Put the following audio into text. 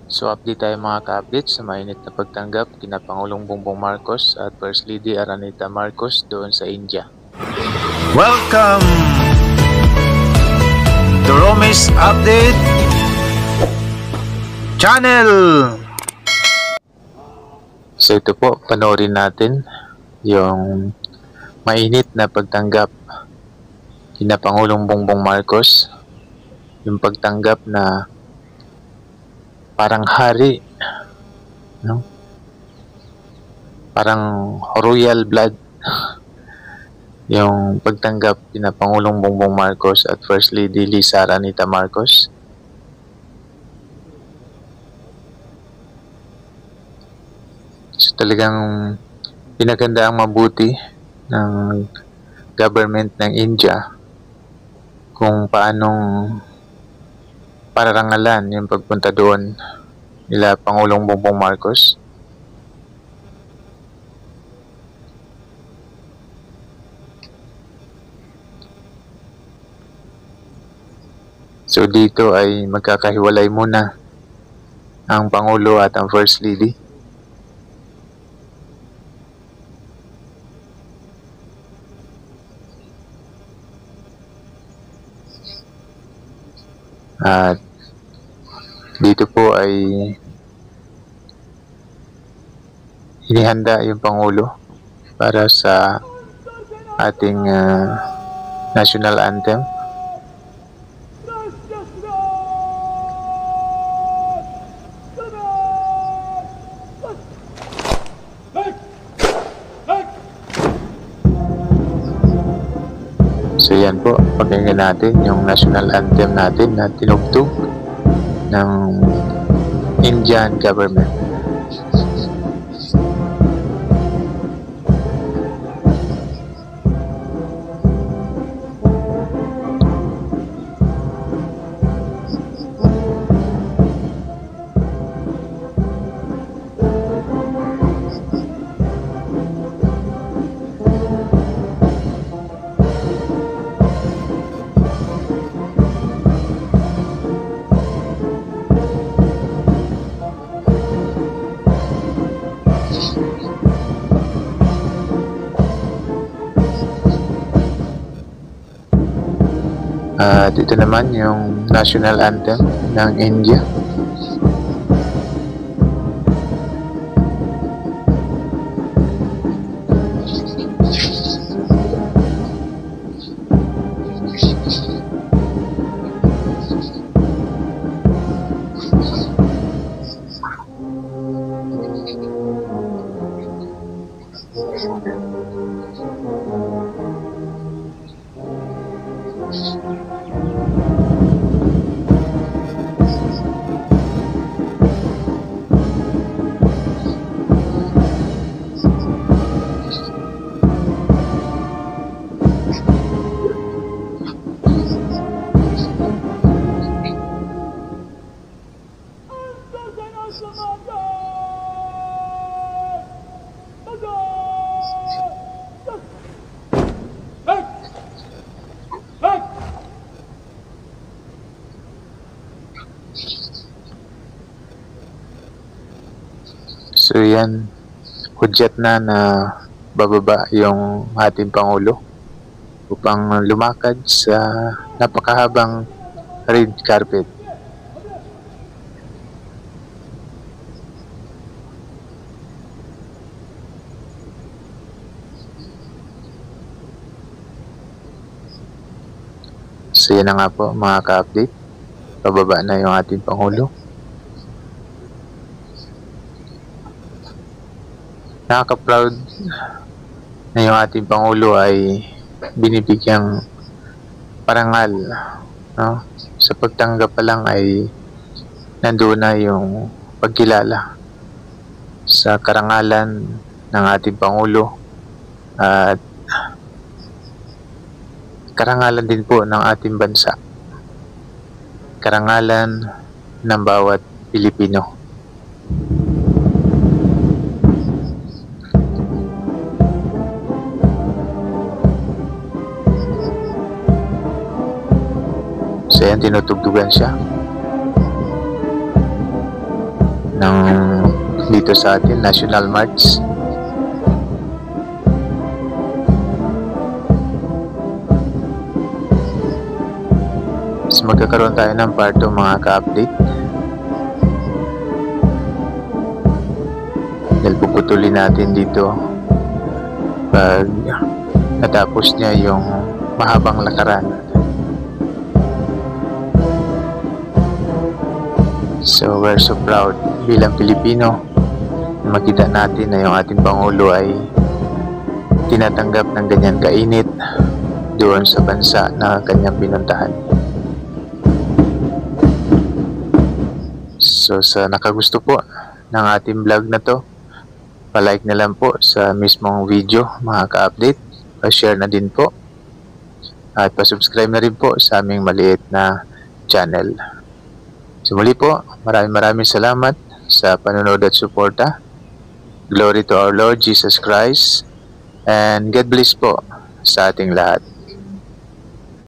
So update tayo mga ka-update sa mainit na pagtanggap kina Pangulong Bongbong Marcos at First Lady Araneta Marcos doon sa India. Welcome to Romis Update Channel! So ito po, panoorin natin yung mainit na pagtanggap kina Pangulong Bongbong Marcos. Yung pagtanggap na parang hari, no? Parang royal blood. Yung pagtanggap kina Pangulong Bongbong Marcos at First Lady Lisa Araneta Marcos. So talagang pinaganda ang mabuti ng government ng India kung paanong pararangalan yung pagpunta doon nila Pangulong Bongbong Marcos. So dito ay magkakahiwalay muna ang Pangulo at ang First Lady. At dito po ay inihanda yung Pangulo para sa ating national anthem. So yan po, pakinggan natin yung national anthem natin na tinugtog ng Indian government. Dito naman yung national anthem ng India. So yan, hudyat na bababa yung ating Pangulo upang lumakad sa napakahabang red carpet. So yan na nga po mga ka-update, pababa na yung ating Pangulo. Nakaka-proud na yung ating Pangulo ay binibigyang parangal, no? Sa pagtanggap pa lang ay nandoon na yung pagkilala sa karangalan ng ating Pangulo at karangalan din po ng ating bansa, karangalan ng bawat Pilipino. So yan, tinutugtugan siya. ng dito sa atin, National March. So magkakaroon tayo ng part 2 mga ka-update. Dahil puputulin natin dito pag natapos niya yung mahabang lakaran. So we're so proud bilang Pilipino na makita natin na yung ating Pangulo ay tinatanggap ng ganyan kainit doon sa bansa na kanyang pinuntahan. So sa nakagusto po ng ating vlog na to, pa-like na lang po sa mismong video mga ka-update, pa-share na din po at pa-subscribe na rin po sa aming maliit na channel. So muli po, maraming salamat sa panonood at suporta. Glory to our Lord Jesus Christ and God bless po sa ating lahat.